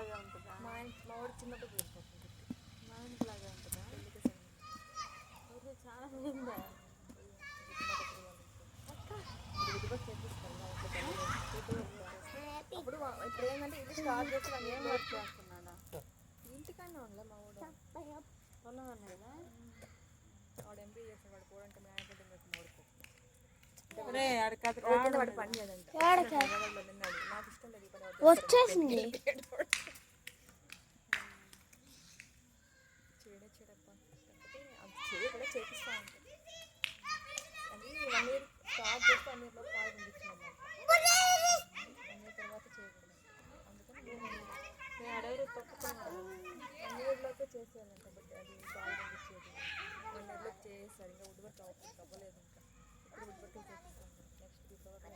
లాగే ఉంటుందా? మా వాడు చిన్నప్పుడు వెళ్ళిపోతుంది. మా ఇంటి లాగే ఉంటుందా? చాలా ఉందా? అప్పుడు ఇప్పుడు ఏంటంటే ఇది స్టార్ట్ చేసి ఏం వర్క్ చేస్తున్నాడా? ఇంటికన్నా ఉండలే మా వాడు పొలం అనేదా? వాడు ఎంపీ చేస్తాడు. వాడు పోవడానికి మేనేజ్మెంట్ ఇంకా వాడు పని చేయదంట. నాకు ఇష్టం లేదు ఈ పని. వచ్చేసింది కూడా చేపిస్తా ఉంటాను. అది 1 year స్టార్ట్ చేస్తే 1 yearలో పాలు పండించింది అన్నమాట. 1 year తర్వాత చేయకూడదు. అందుకని నేను అడవులు తప్పుకున్నాను. 1 yearలోకే చేసేయాలంట. బట్ అది పాలు పండించేది 1 yearలో చేస్తారు. ఇంకా వుడ్ వర్క్ అవ్వలేదు. ఇంకా ఇప్పుడు వుడ్ వర్క్ చేపిస్తాను. నెక్స్ట్ ఫిబ్రవరి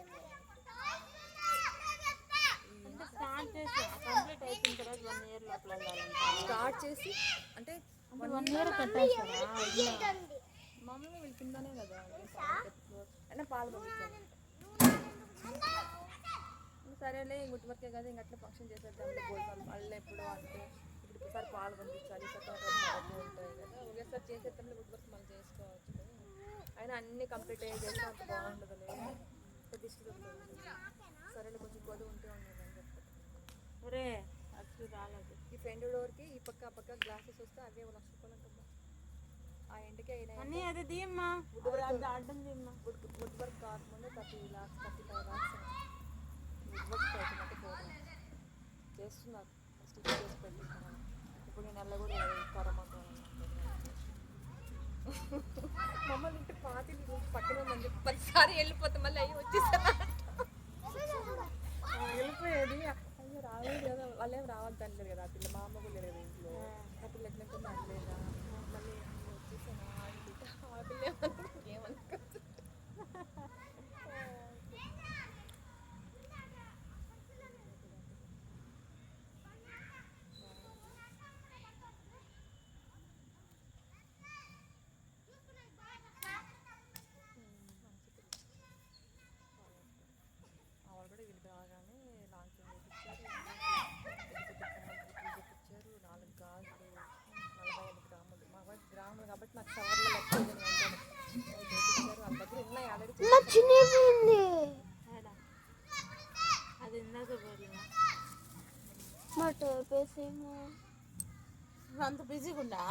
స్టార్ట్ చేసి కంప్లీట్ అయిపోయిన తర్వాత 1 year లోపల వెళ్ళాలంట. స్టార్ట్ చేసి అంటే 1 year కట్టేస్తారా? మామూలుగా వీళ్ళు కిందనే కదా అయినా పాలు పంపించాలి. సరేలే గుడ్ వర్కే కదా. ఇంక అట్లా ఫంక్షన్ చేసేద్దాం. వాళ్ళు ఎప్పుడు అంటే ఇప్పుడు ఒకసారి పాలు పంపించాలి. డబ్బులు ఉంటాయి కదా. ఒకేసారి చేసేద్దాంలో గుడ్ వర్క్ మనం చేసుకోవచ్చు కదా. అయినా అన్నీ కంప్లీట్ అయ్యి చేస్తే అంత బాగుంటుంది లేదు. డిస్టర్బ్ సరేలే కొంచెం గొడవ ఉంటే ఉండేది అని చెప్పారు. ఒరే అచ్చు రాలేదు. ఈ ఫ్రంట్ డోర్కి ఈ పక్క ఆ పక్క గ్లాసెస్ వస్తే అవే 1 లక్ష రూపాయలు అంటుందా. ఆ ఎండకే అయినా అన్నీ అది దీమ్మా అడ్డం దీమ్మా. వుడ్ వర్క్ కాకముందే 30 lakhs 35 lakhs వుడ్ వర్క్ అవుతుందంటే పోవడం చేస్తున్నారు. స్టిచ్ చేసి పెట్టిస్తున్నాను. ఇప్పుడు నేను నెల కూడా కరమాతో మమ్మల్ని ఇంటి పాతి పక్కన ఉందని చెప్పి 10 సార్లు వెళ్ళిపోతే మళ్ళీ అయ్యి వచ్చేసాను. వెళ్ళిపోయేది అయ్యో రాలేదు కదా. వాళ్ళేం రావద్దు అనలేదు కదా. ఆ పిల్ల మా అమ్మ కూడా లేదు కదా ఇంట్లో. ఆ పిల్ల ఎట్లా అనలేదా. మళ్ళీ వచ్చేసాను ఆ పిల్ల ఏమనుకో. వాళ్ళు కూడా వీళ్ళు రాగానే లాంచింగ్ చేయించారు. 4 గాజులు 45 గ్రాములు. మా వైపు గ్రాములు కాబట్టి నాకు సవర్లో లెక్క చేయించారు. వాళ్ళ దగ్గర ఉన్నాయి ఆల్రెడీ. అది ఇందాక పోయినా మా టోపేసేమో అంత బిజీగా ఉందా?